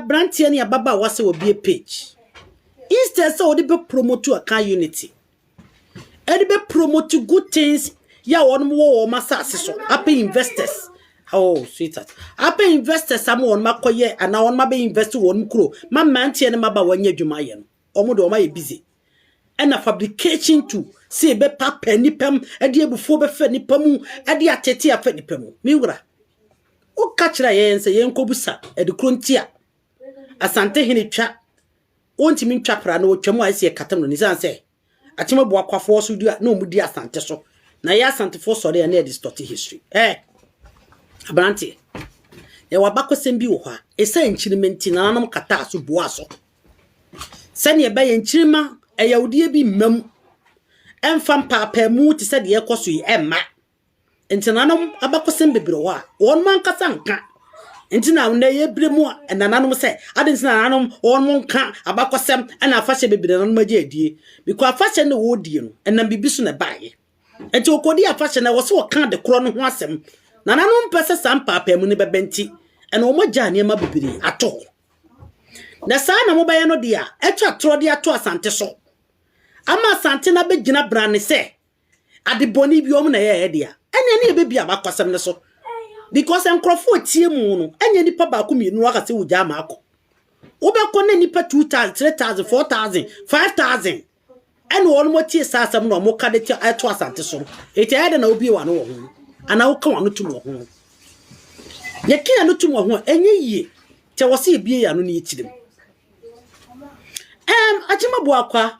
brantie ne ababa wase obi page instead so they be promote a car unity and be promote good things ya won wo masase so ape investors oh sweetheart ape investors some won makoye and na won ma be invest won kro ma mantie ne maba wanya dwuma ye no omo de o ma ye busy and a fabrication to see be papa nipam e de ebufo be fa nipam e de atete afa nipam mi wura o ka kira ye nse ye nkobusa e de krontia asante hene twa wonti min twapra na otwam a se katam no ni san se atima bo akwafo so du na omudi asante so na ya asante fo so de na distort history abranti ye wabakosem bi wo ha esa nchirimenti na nanom kata so bo aso sane ye ba ye nchirima eyawdie bi mam enfam papa mu ti se de ye koso yi emma enti nanom abakosem bebiro ho a won man kasa nka enti na na ye bremu a nanom se adin na nanom won mon ka abakosem na afahye bebire nanom agi adie because afahye ne wo die no enam bibiso na baaye enti okodi afahye na wo se wo ka de kro no ho asem na nanom pese sam papa mu ne bebenti ena wo magya ne ma bebire ato na sa na mo baye no dia etwa tro dia to asante so ama asante na begina brane se adiboni bi om na ye dia enya ne bebi abakosem ne so because enkrofo tie mu no enya nipa ba ko mienu aka se wugya ma akọ obekọ na nipa 2000 3000 4000 5000 ena won mo tie sasam no mo ka de to asante so eti ade na obi wa no wo ho ana wo ka wa no tum wo ho ye kia no tum wo ho enye yie te wo se ebie ya no ne yitidem achima bo akwa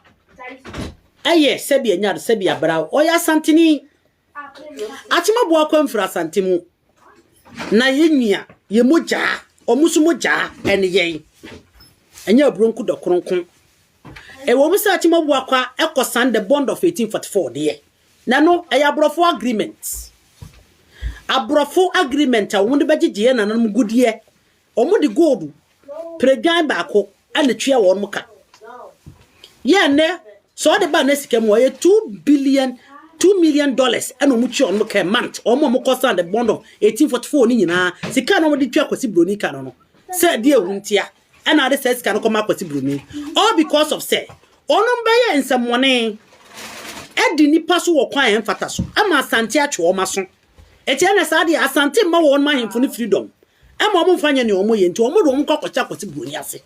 aye sebi enya sebi abra o ya santini achima bo akwa mfra santimu na yenua ye moja omusu moja ene yen enya bronku do kronkon e wo musa achima bo akwa ekosan the bond of 1844 de na no e abrofo agreement a wonde bagigye na nanum gudie omo de gold pregan ba ko ane twa won muka ye ne so de ba na sika mo ye $2 million and omuchi on muka month omo mo kosa the bond of 1844 ni nyina sika no mo de twa kwasi broni ka no say de ehuntia and ade say sika no koma kwasi broni all because of say onom ba ye nsamone edi nipa so wo kwan emfata so ama asante atwe o maso eti na sa de asante ma won ma hemfo ni freedom ama omo mfanya ne omo ye nti omo do omo kwakocha kwasi broni ase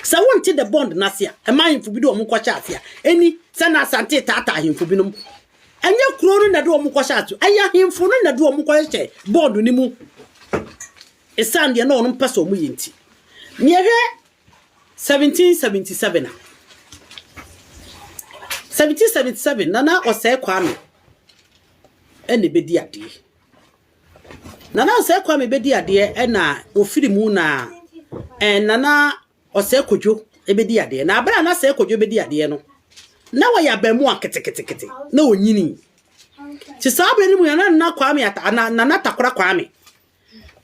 sa wonti the bond nasia e ma hemfo bi do omo kwacha afia eni se na asante tata hemfo bi no enye kuro no na do omo kwacha atu aya hemfo no na do omo kwacha bond ni mu esande na ono mpesa omo ye nti ne hwe 1777 nana ose kwame ene bedi ade nana ose kwame bedi ade ena ofiri mu na nana ose kodwo ebedi ade na abra na ose kodwo bedi ade no na wa ya bamu aketekete na onyini ti sabe ni mu ya na kwame ata na takora kwame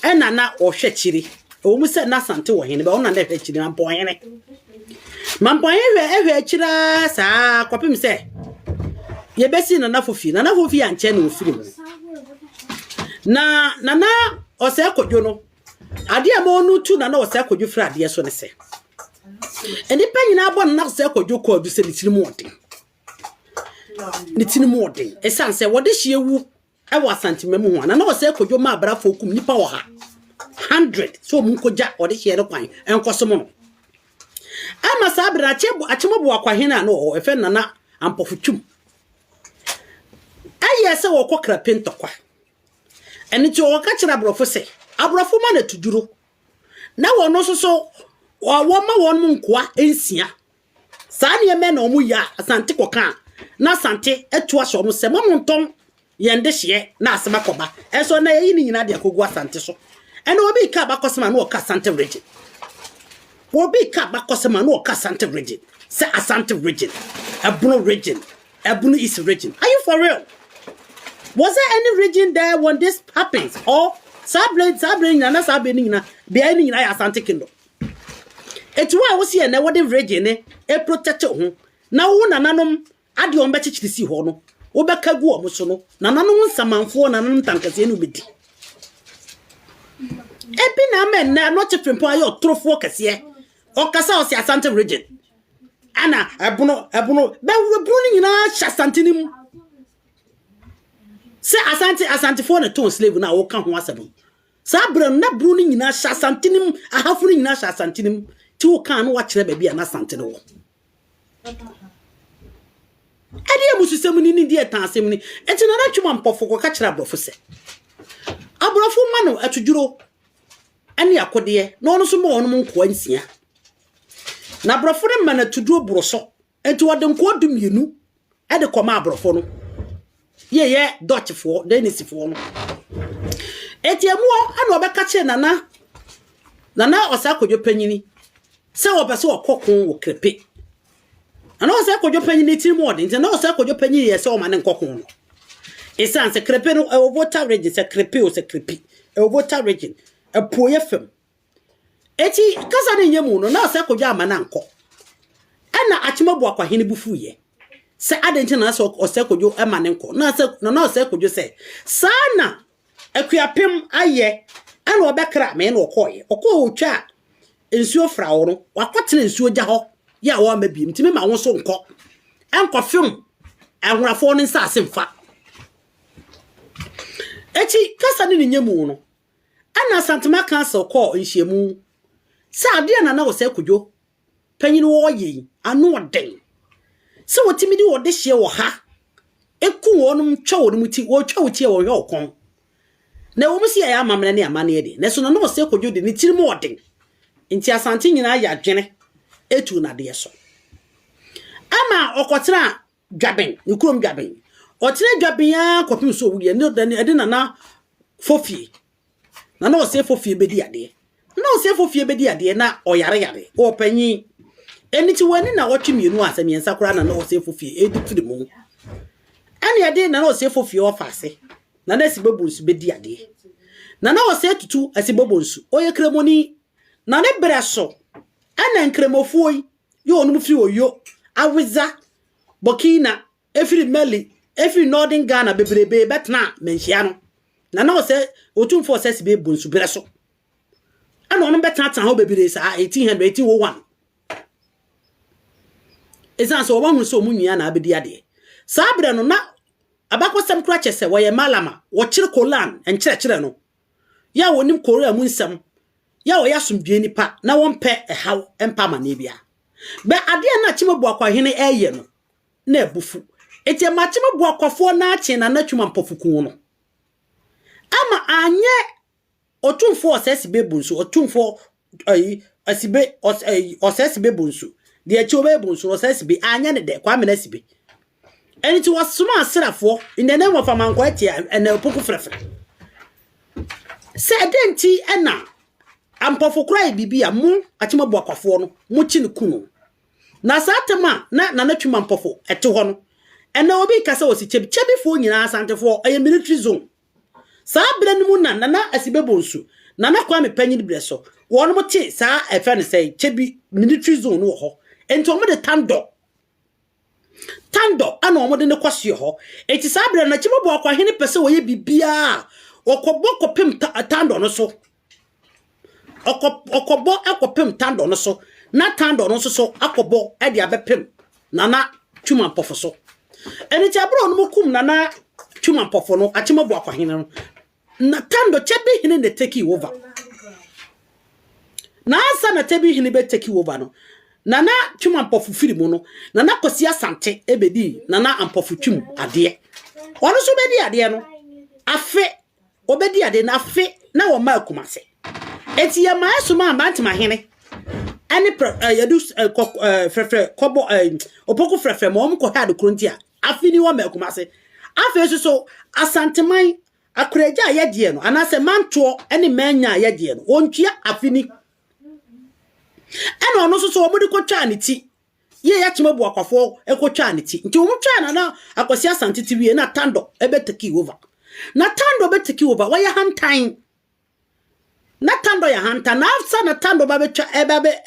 ena na ohwe chiri o mu se na sante wo hene ba ona na hwe chiri mampo hene hwe chira sa kopim se ye besi na fofi anche na ofiri mu na ose kodwo no ade a ma onu tu na ose kodwo fra ade so ne se eni panyina abo na ose kodwo ko adu se ni tini modern esanse wode hyewu e wa santimemu ho na ose kodwo ma abra fokum nipa wo ha 100 so mun koja wode hye ne kwan enkoso mo no ama sabra achemo akwa hena no efe na ampofutwum aye se wo kokra pentokwa eni ti wo ka kira abrofo se abrofo ma na tuduro na wo no so wo ma won mu nkoa ensia saa ne me na omu ya asante koka na asante etu aso mu se momonton yende hye na asema koba eso na yi ni nyina de akogu asante so ena obi ka bakosema na o ka asante region obi ka bakosema na o ka asante region se asante region Ebunu East region. Are you for real? Was there any region there when this happens? Or Sabling na Sabling na behind na Asante Kingdom? It's why was here na what the region e protect ho. Na wo na nanom ade on bechichisi ho no. Wo beka gu omo so no. Na nanom nsamanfo na nanom tankase no bedi. Ebi na men na no chefempo ayo trofo kese. Okasa o si Asante region. Ana ebuno be bruni nyina hya Asante nim. Se Asante for na ton slave na wo ka ho asem. Sa bram na bruni nyina hya Asante nim, ahafo nyina hya Asante nim. Ti wo kan no wa kire ba bia na Asante no wo. Ade amususem ni die tansem ni. Enti na twuma mpofo ko ka kire abrofo se. Abrofo ma no atudwuro ani akode na ono so ma ono nko ansia. Na abrofo ne ma na tuduro broso. Enti wode nko dumienu e de koma abrofo no. Ye Dutchfo, Denisifo no. Enti emu ana obeka kire nana osa kodwo panyini. Se obese okokon wo krepe. Ana osa kodwo panyini ti mu ode, enti na osa kodwo panyini ye se o ma ne nkokon no. Esan se krepe no e voter region se krepe o se krepe. E voter region e poye fem. Eti kasa ne nyemu no na osa kodwo ama na nko. Ana achimabu akwa hini bufu ye. Se adenti na so osekojo emanenko na osekojo se sana akuapem aye ana obekra me na okoye otwa ensuo fra wo no wakotene ensuo gya ho ya wo mabiem ntime ma wo so nko enko film ahurafo no nsa asemfa echi kasa ni nyemu no ana santema kansa ko nhyiemu se ade na osekojo panyini wo ye anu oden se wotimi di wode hye wo ha eku wonum twa wonum ti wo twa wuti e wo hwe okon na wo musi ya amamne ne amane de na so no no se kodwo de ni tiri mu odin nti Asante nyina ya dwene etu na de so ama okotena dwaben ni kurom dwaben otire dwaben ya kopim so wuye ne de na fofie na o se fofie bedi ade na o se fofie bedi ade na oyare o panyi eniti wani na wotwemienu asemiensa kura na o se fofie edifiri mu ani ade na o se fofie ofase na sibebunsu bedi ade na o se tutu asibebunsu oye kremoni na ne breso ana nkremofuoi yo onum fi oyo awiza Burkina efiri Mali efiri Northern Ghana bebrebe betna menhia no na o se otumfo se sibebunsu breso ana onum betna tan ho bebere sa 1801 Esan so wahun so munua na abedi ade sabre no na abakosem kura chese woye malama wo kire kolan enkyere no ya wonim korea munsam ya wo yasomdwe nipa na wonpe ehaw empa ma na bia be ade na chimebu akwahene eye no na ebufu eti ma chimebu akwafo na ache na natwuma mpofukun no ama anye otumfo osesi bebunsu otumfo asibe osesi bebunsu de achobe bunsu osesi be anya ne de kwa mena sibe eni ti wasoma asrafo in the name of amanko ati na opoku frefre se denti ena ampofo krai bibia mu atimabu akwafo no mu chi ne kunu na satema na natwuma ampofo ete ho no ena obi kasa osi chebifo nyina asantefo eye military zone sa branimu na asibe bunsu na kwa me panyin breso wonu mo ti sa efe ne sei chebi military zone wo ho enti omo de tando ana omo de ne kwase ho enti sa bra na chimabu akwahene pese wo ye bibia okobo kopem tando no so okobo akopem tando no so na tando no so akobo e de abepem na twuma mpofo so eni ti abro no kum na twuma mpofo no achimabu akwahene no na tando chebi hine ne take over na asa na tebi hine be take over no nana twuma mpofo firi mu no nana kosi Asante ebedi nana ampofu twum ade ono so bedi ade no afe obedi ade na afe na wo ma Kumase eti ya ma asuma ambantima hene ani yadu frefre kobo opoku frefre mo mko ha de krontia afi ni wo ma Kumase afe so Asanteman akuraja ayedie no anase manto ene manya ayedie no wontwia afi ni eno no so omudi ko twa ne ti ye ya chimabu akwafo ekotwa ne ti nti omutwa na akosi Asante ti wie na tando ebeteki over na tando beteki over wa ya hantan na tando ya hanta na afsa na tando ba betwa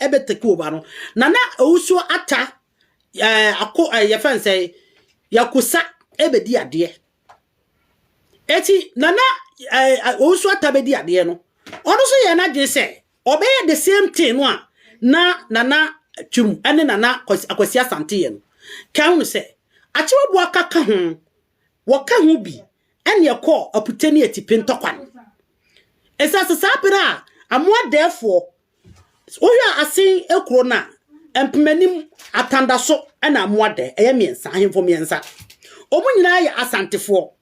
ebeteki over no na owuso ata ya fanse yakusa ebedi ade eti na owuso ata bedi ade no ono so ye na dwen se obey the same thing no a na twum ene na Akwasi Asante ye no kan no se achewa bu akaka ho woka ho bi ene ye call aputani atipe ntokwan esa sapira amoa therefore ohwa asin ekuro na empemanim atanda so ena amoa de eye miensa ahemfo miensa omu nyina ya asantefo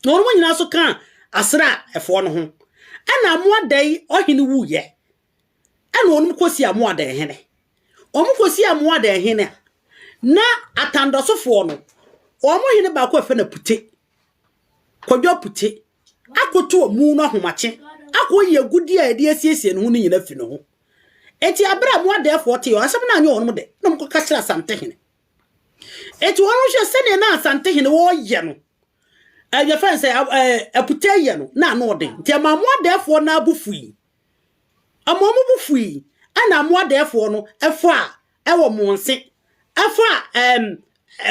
no omu nyina so kan asra efo no ho ena amoa de ohene wuye ena onum kosi amoa de hene omu kosi amoa de hene na atanda so fo no omu hene ba ko afa na pute kodwo pute akoto omu no ahomache akoye gudi a de asiesie no ho ni nyina fi no ho eti abra amoa de fo te yo asem na anya onum de no mko kachira Asante hene eti wonu hwe sene na Asante hene wo ye no ya fan say apute ye no na no de nti amoa de fo na abufui amoa mu bufui ana amoa de fo no efo a ewo monse efo a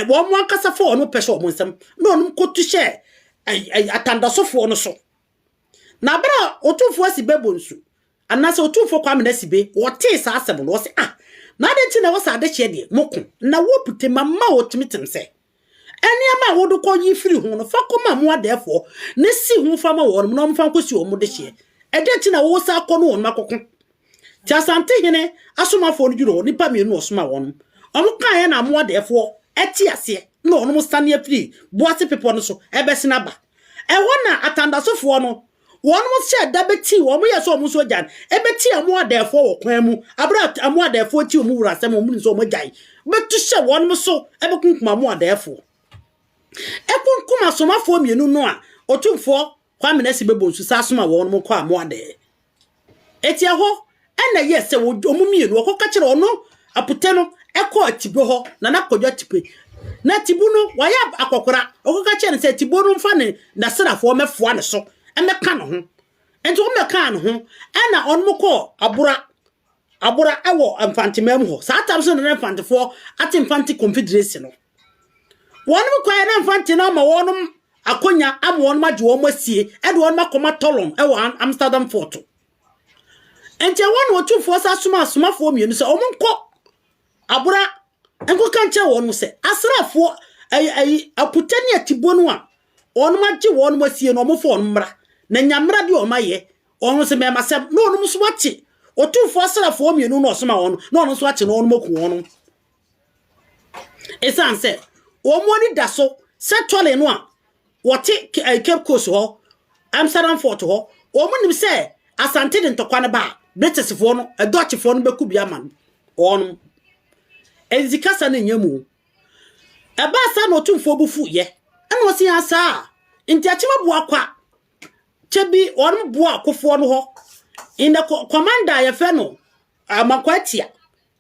wo mo akasa fo no pese wo nsem na onum kotu hye atanda sofo no so na bra otufo asibebo nsu anase otufo kwame na sibe wote sa asem no se na de ti na wo sa de hye de moko na wo pute mama otimitim se eni ama wo do ko yi firi hu no fa koma mo adefo ne si hu fa ma wo no mfa nkosi o mo de hye e de ti na wo sa akọ no makoko ti Asante hene asomafo no juro nipa mienu osoma won omo kan ye na mo adefo eti ase na ono mo stane afiri boase pepo no so ebesina ba e wona atanda sofo no won mo se da beti wo mo yeso mo so jan ebeti amo adefo wo kwan mu abra amo adefo ti o mu wura sem o mu so mo jan betu se won mo so ebekunkuma amo adefo ekunkuma somafo mienu no a otumfo kwame na sibebo nsu sa soma won mo kwa amo ade eti ho ena yese wo omu mienu okoka kire ono apute no eko atibo ho na nakodwa tipe na tibu no waya akokora okoka kire se tibo no mfa ne na serafo mefo ne so emeka no ho enti o meka no ho ena onmo ko abura ewo mfantemam ho sa tamso ne mfantefo ati mfante confederation no wonum kwa na mfante na ma wonum akonya am wonum age wo masie e de wonum akoma tolom ewo Amsterdam Fort enti wonu otufo sa asomafo mienu se omunko abura enko kanche wonu se asrafo aputani atibo no a wonum age wonum asie no omofo onmra na nyamra de omaye onu se mema se no onum so wache otufo asrafo mienu no osoma wonu no onu so wache no onum aku wonu esanse omoni daso setole no a wote Cape Coast ho Amsterdam Fort ho omunim se Asante de ntokwane ba British fo no Dutch fo no beku bia man onum ezikasa na nyamu eba sa no tumfo bufu ye ena osi asa nti achima bu akwa chebi onum bu akofo no ho in the commander ye fe no amakwatia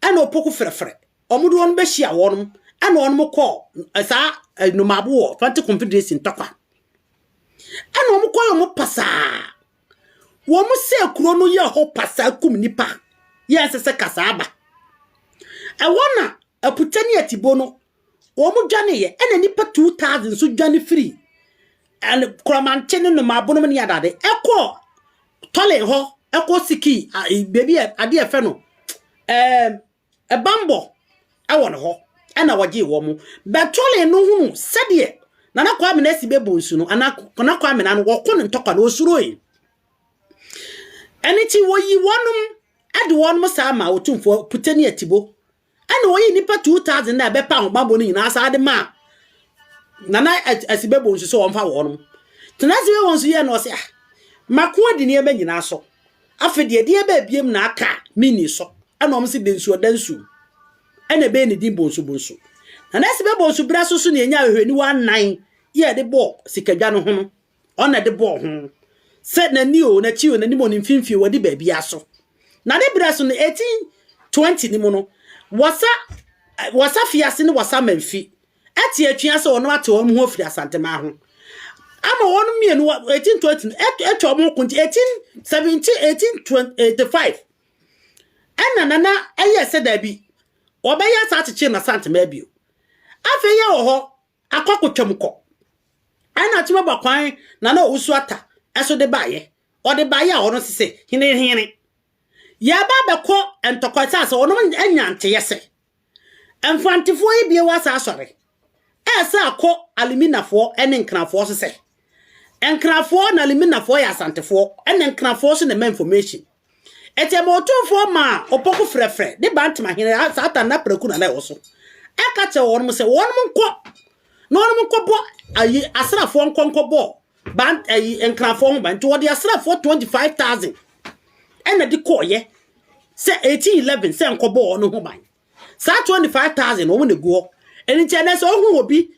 ena opoku frefre omudu won be hia wonum ena onum ko sa no mabo fanti confederation tokwa ena omu ko yo pasa wo mu se kuro no ye ho pasa kum nipa ye sese kasa aba e wona aputani atibo no wo mu dwane ye ena nipa 2000 so dwane free and kramantene no mabo no ne yadade eko tole ho eko siki baby ade efe no e bambo e won ho ena waje wo mu betole no hunu sede na na kwa me na sibebo nsu no ana kwa me na no wo kono ntokwa na osuroi eni ti wo yi wonum ade wonum sa ma otumfo putani atibo ana wo yi nipa 2000 na bepa ho bambo no nyina sa ade ma na na asibebo nsu so wonfa wonum tenaziwe wonsu ye no se makwa di ne eba nyina so afede de eba biem na aka mini so ana omse densu odansu ana be ne din bonsu na na asibebo nsu bra so ne nya ahwani wa nan ye de bo sikadwa no ho no ona de bo ho se na ni o na chi o na ni mo ni mfimfi wodi ba bia so na de bra so no 1820 ni mo no wasa fiase ni wasa manfi ati atwia se ono ate o mo ho firi Asantema ho ama wonu mienu 1820 etwa mo kunti 1885 na eye se da bi obeya sa acheche na Asantema bio afa ye ho akokotwamko ana atima bakwan na usu ata eso de baye or the buyer or not say, hine. Ya baba ko entokota so ono anyante yese. Emfantefo yi bie wasa asore. Esa akọ aliminafo ene nkranafo so se. Nkranafo na aliminafo ya asantefo ene nkranafo so na information. Etemotofo ma opoku frefre de bantima hene satan na preku na wo so. Aka che won mo se won mo nko. No won mo nko bo ayi asrafo nkonko bo. Bant ayi nkranafo ho ban to wo de asrafo 25,000. Ena di koye se 1811 se nko bo no ho ban. Sa 25,000 wo ne go. Eni chene so hu obi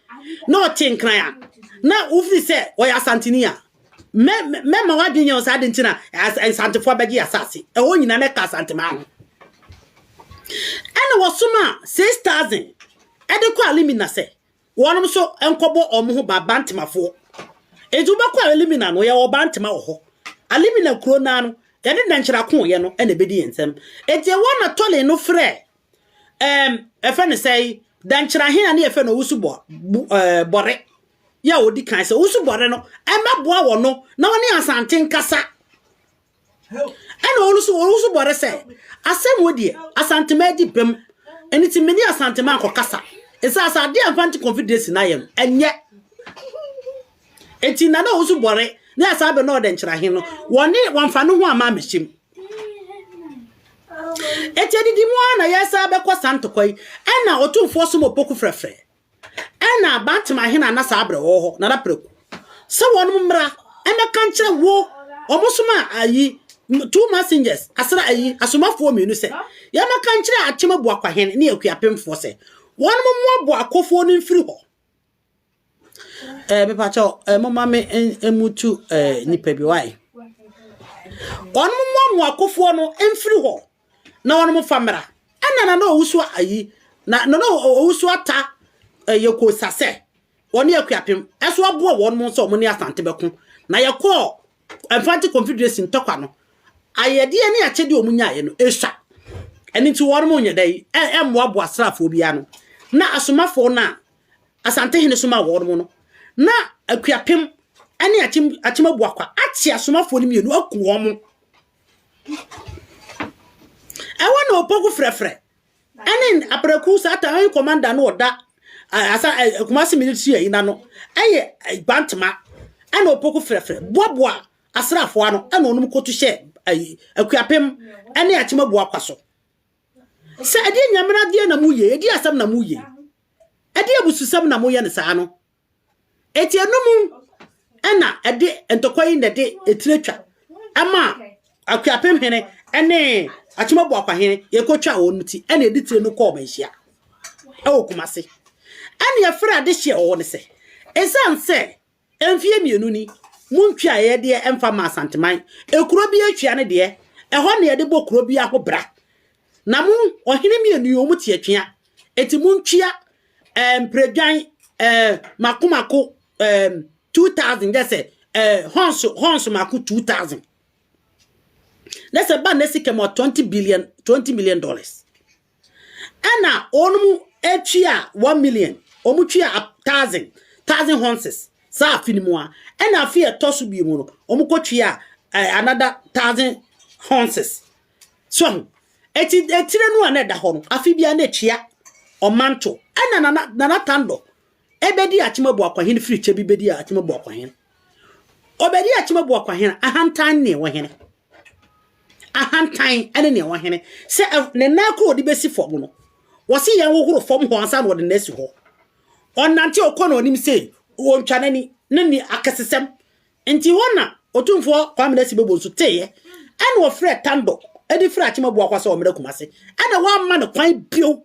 no tinkran ya. Na ufi se o ya santinia. Me ma wadin yo sa de ntina santefo abegi asase. E wo nyina ne ka santema ho. Ena wo suma 6,000. E de ko alimina se. Wonum so enkobo omo ho ba bantemafo. Eju ba ko alimina no ye wo bantema wo ho. Alimina kro na no yade danchira ko ye no ena bedi ensem. Eje wona tole no frɛ efe ne say danchira hina ne efe no wusu bore ya odi kan se wusu bore no emaboa wo no na woni asante nkasa ena wusu bore se asem wodi asante madi bem eniti meni asante man kokasa esa asade amfanti confidence na yem enye eti na wusu bore na asabe no danchira hino woni wamfa no ho ama mehim eti didi mu na yesa be kwa santo kwai ena otumfo so mopoku frefre ena bantima hina na sabre wo ho na preku so wonum mra ena kanchire wo omosoma ayi 2 messengers asra ayi asomafo mienu se ya na kanchire achema bu akwa hene ne akuapemfo se wonum mo bu akofo no mfiri ho be pa cho mama me emutu nipa bi wai wonum mo akofo no mfiri ho na wonu famra ana na owusu ayi na owusu ata yeko sase wonu yakuapem eso abo wonu so mo ni asante beku na yeko Emphatic Confederation tokwa no ayede ne achede omunya ye no esha eni ti wonu mo nyedai emmo abo asrafo bia no na asomafo na asante hene soma wonu no na akuapem ene achemabu akwa achi asomafo ni mienu akuwo mo ewa na opoku frefre enen apreku sata an commander no oda asa kumasi military ina no eye bantma ana opoku frefre boaboa asrafo ano ana onum kotu hye akuapem ene achemabu akwaso se ade nyamena de na muye edi asam na muye ade abususam na muye ne saa no eti enum ena ade entokoyi ndede etiretwa ama akuapem hene ene achemabu akwa hene yekotwa wonuti ene editire no ko banhia Kumasi ene yefra de hye wo ne se esanse emfie mienu ni muntwa ye de emfa ma santeman ekuro bi atwa ne de eho ne de bokuro bi ahobra na mu ohene mienu yo muti atwa eti muntwa predwan makomako 2000 they say honso mako 2000. Let's say ban nesi kemo $20 million. Ana onum etwa 1 million. Omu twa 1,000 horses. Sa afinimua. Ana afi etosu bi mu no. Omu ko twa another 1,000 horses. So etire no aneda ho no. Afi bia na twa omanto. Ana na tando. Ebedi achemabu akwa hin free chebi bedi achemabu akwa hin. Obedi achemabu akwa hin ahantan ne wo hin. Ahantan ene ne wo hin. Se ne na ko odi besi fom no. Wo se yan wo horo fom ho ansa no de nesi ho. Onante okono onim se wo ntwanani ne ni akesesem. Enti wona otumfo kwamena si bebo nso teye. Ene wo frɛ tando. Edi frɛ achemabu akwa se o mera Kumasi. Ene wa ma no kwan bio.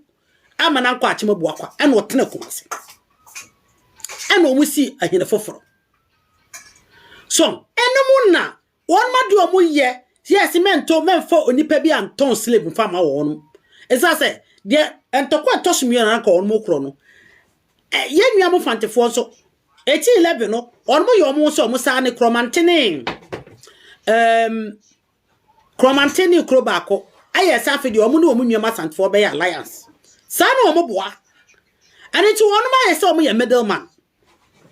Ama na nkwa achemabu akwa. Ene wo tena Kumasi. Ene omusi ahine foforo. So, ene na won madu omu ye, yes mento menfo onipa bi anton slave mfa ma won. Esa se, de entokwa toshimio na nka won mo kro no. Ye nua mo fantefo so 1811 no, won mo yo mo so mo sa ne kromantene. Kromantene kro ba ko. Aye sa fe de omu ne omu nua masantefo be alliance. Sa na omu boa. Ani ti won ma ye se omu ye middleman.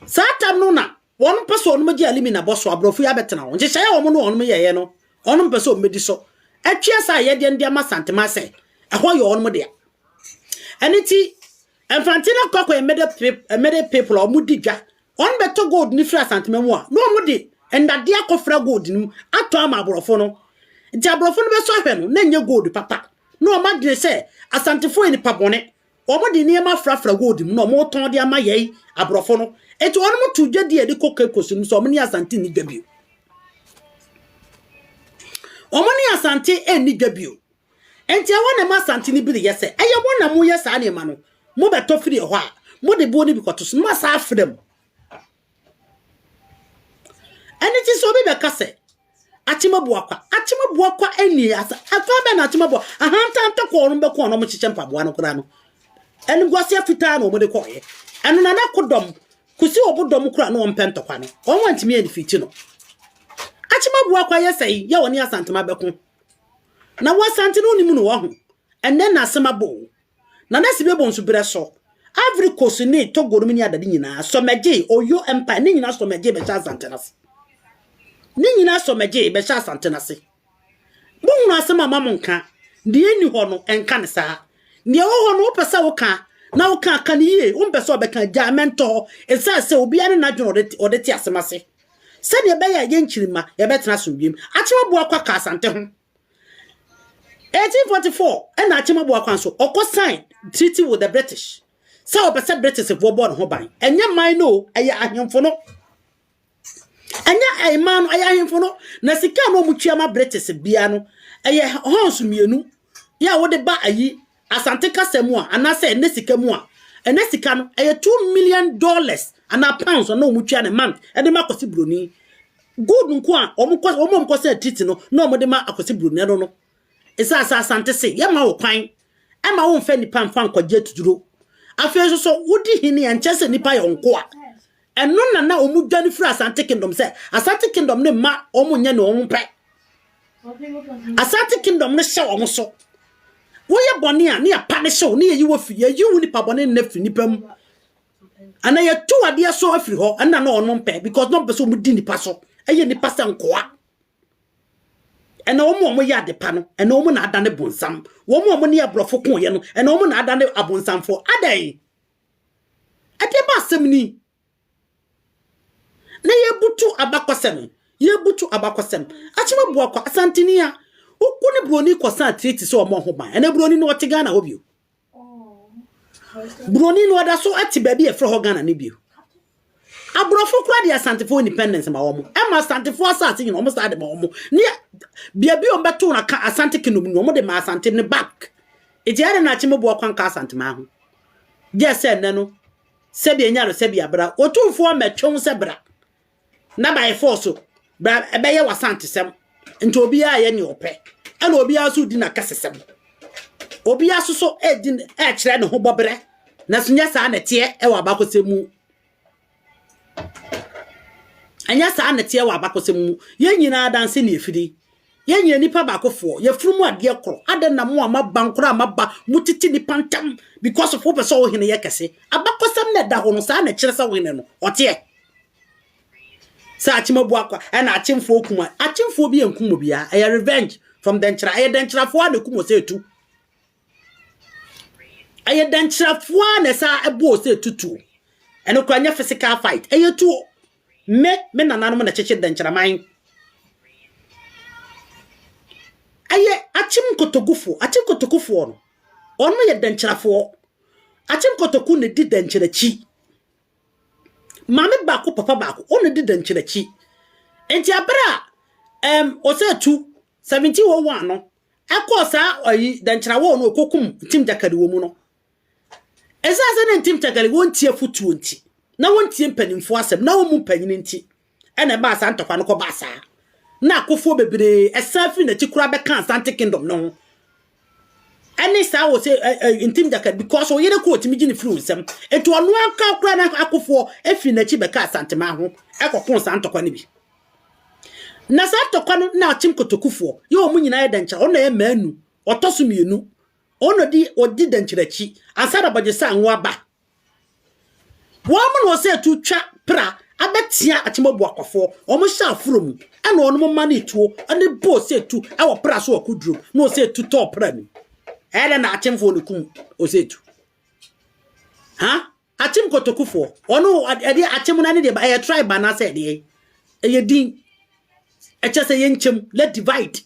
Satam no na one person on media limina boss or brofu yabetana. On just say a woman on me yeno. On person medi so. A cheers I yet and dear Massantema say. A why your own media. And it's and Fantina Coco a made people or mudiga. On better gold nifra santimemoa. No mudi. And that dear cofra gold in Atama brofono. Jabrofono be so pen, nenya gold papa. No madre say, a santifo in the papone. Omo di niema frafra gold no mo ton dia maye abrofono. Et one mo to jadi de coke costume so many asanti ni debut. Omoni asante e ni debut. Enti ya wana ma santi ni biri yese. Eye wona mo yesa ane ma no. Mo beto firi ho a. Mo de bo ni bikoto so ma sa afrem. Eni ti so bi be kase. Achima buakwa eni asa. Afa be na achima bo. Ahanta anta ko no be ko no mo chiche mpaboa no kura no. Eni gwase afita no mo de ko ye. Enu na nakodom. Kusi obodom kura no mpento kwa no. On want me eni fiti no. Achima buakwa yesai ya woni asantema beko. Na wasante no nimu no wo ho. Enne na asema bo. Na nasibe bo nso bere so. Every course ni to gorum ni adade nyina so meje oyo empire ni nyina so meje be cha asantena. Ni nyina so meje be cha asantena se. Bo hu asema mamonka de eni ho no enka ne saa. Ne ho no pesa wo ka na wo ka kan yie wo pesa obeka jamento esa se obi ane na dwono ode ti asema se. Se de be ya ye nchirima ye betena so biem. Achema bo akwa ka asante ho. 1844 and Achima Buakwanso Oko signed treaty with the British. So percent British if born hoban. And ya mino aya him for no. And ya a man aya him for no. Nasika no muchiama British biano. Aya horse mienu. Ya what the ba ayi asanteka semua and I say nesika mua. And nesikano aya $2 million and a pounds or no muchian a month and the Makosi Bruni. Good nkwa omukose treaty no modema akosi Bruni no. Isa asante se yema wo kwan ema wo mfa nipa mfa nkwaje tuduro afeso so wudi hini enchese nipa yonko a eno na omudwane firi asante kingdom se asante kingdom ne ma omunye ne ompe asante kingdom ne hye omo so wo ye bone a ne ya pa ne hye ne yi wo fi ye yi nipa bone ne fi nipa mu ana ye tu ade so afiri ho ana na ono mpe because no person mudi nipa so eye nipa se nko a ena omo ya de pa no ena omo na adane bonsam omo ne abrofo ko ye no ena omo na adane abonsamfo adai ade ba semni na ye butu abakosem achima buakwa asantini a ukune broni kosa treat so omo ho ban ena broni no otiga na obio broni no oda so ati ba bi e fro ho Ghana ne bio abrofo kura de asantefo independence ma womo e ma asantefo asate nyina omo sa de ma womo ne bia bi o beto na ka asante kinum no omo de ma asante ne back e je ade na achime bo kwan ka asante ma ho je se ne no se bi enyaro se bi abra otumfo metwon se bra na by force bra ebe ye wasante sem nti obi a ye ne ope e na obi aso di na kasesem obi aso so e di e kire ne ho bobre na so nya sa na tie e wa bakosemu anya sa na tie wa bakosemu ye nyina danse ne efidi ye nyina nipa bakofo ye furumu ade kro ade na mo amabankro amaba mutiti ni pantam because of ope so hene ye kese abakosem na da ho no sa na kire sa hene no otie sa achima buakwa na achimfo okuma achimfo bi enkumo bia e revenge from denchra e denchra fo na kumo se tu e denchra fo na sa ebo se tutu eno kwanya physical fight e tu me nananom na cheche denchra man aye achim kotokufo no ono ye denchra fo achim kotoku ne di denchra chi mame bako papa bako ono di denchra chi enti abra ose tu 1701 no akosa oyi denchra wo no kokum tim jakari wo mu no ezase ne tim jakari wo ntie futu nti na wo ntie mpanimfo asem na wo mu mpanyin nti ene ba sa ntokwa no ko ba sa na akofo bebre esafi na chikura be kan Asante Kingdom no ene sa wo se intim jakari because o yere ko otimi gini free sem eto ono aka kura na akofo efi na chi be ka Asante ma ho ekokon sa ntokwa ne bi na sa ntokwa no na achim kotokufo ye o mu nyina ye dencha ono ye manu otoso mienu ono di odi denchira chi ansada baje sa anwa ba wo mu no se tu twa pra abetia achimabo akwafo omo sha from ana ono ma na tuo ane bo se tu e wo pra so akudrum no se tu top pra mi ele na achimfo ne kum o se tu ha achim kotokufo ono ade achim na ne de ba e try ba na se de e din e che se yenchem let divide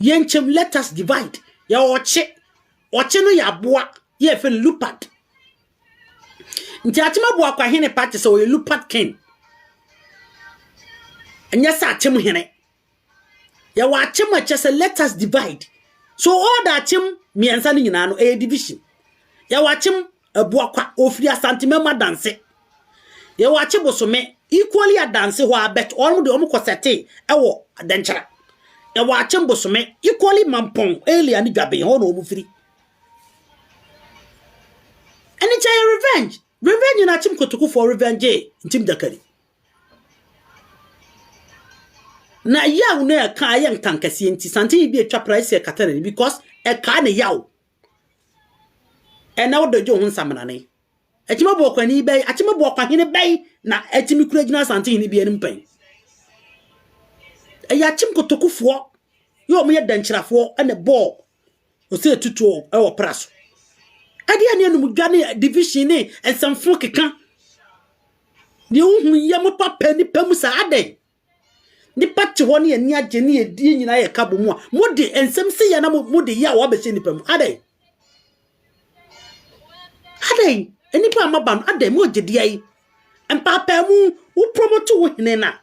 yenchem let us divide ya oche no ya boa ye fe lupad nti achimabo akwa hene party so ye lupad king enya sa achim hene ya wa achim che se let us divide so all that achim miensa ni nyina no e division ya wa achim abuakwa ofri asantemema dance ya wa achim bosome equally a dance ho abet all de omkosete ewo adanchara ya wa achim bosome equally mampon elia ni dwabe ho no omfiri and it's a revenge na achim kotoku for revenge ntim dakari na yaw na ka yan tankase nti sante bi atwa price e katare because e ka ne yaw e na wodojo hu nsamnane achimabo kwani bai achimabo kwahene bai na atimi kura gina sante ni bi anim pan e ya achim kotoku fo yo mo ye danchirafo ene ball o se tutuo e wo praso ade ane anum dwane division ni ensamfo keka ni hu yam papa ni pam sa ade ni pati ho ne ani age ne edi nyina ye kabo mu a mode ensam se ya na mode ya wo be se ni pam ade eni pa maban ade mo gede ai empapa mu wo promote wo hene na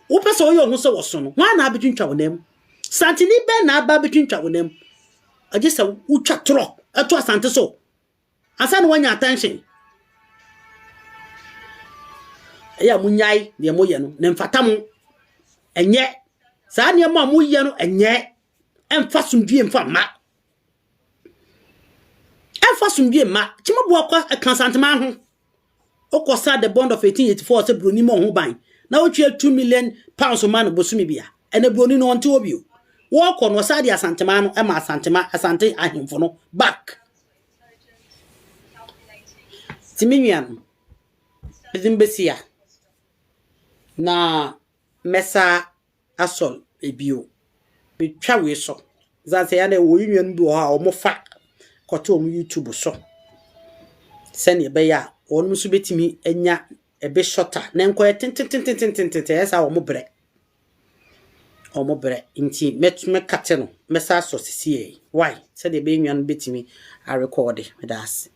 wo pese wo yo hu se wo so no wa na abetwintwa wo nem santini be na aba betwintwa wo nem age se wo twa tro eto asante so asa no wanya attention ya munyai de mo ye no ne mfata mu enye sa ne ma mu ye no enye emfa sumdie emfa ma chimabo akwa consentment ho okosa the bond of 1884 se broni mo ho ban na otwe 2 million pounds man bosumi bia ene broni no onte obio wo ko no sa de asantema no e ma asante ahemfo no back Timinian Bizimbesia na mesa asol ebio bitwa we so zanse ya na wo yinwan bi ha o mo fa koto o YouTube so sene be ya wonu so betimi enya ebe shota na enko tintintintintintin esa o mo bre nti me kate no mesa so sisi why sene be nwan betimi a record me das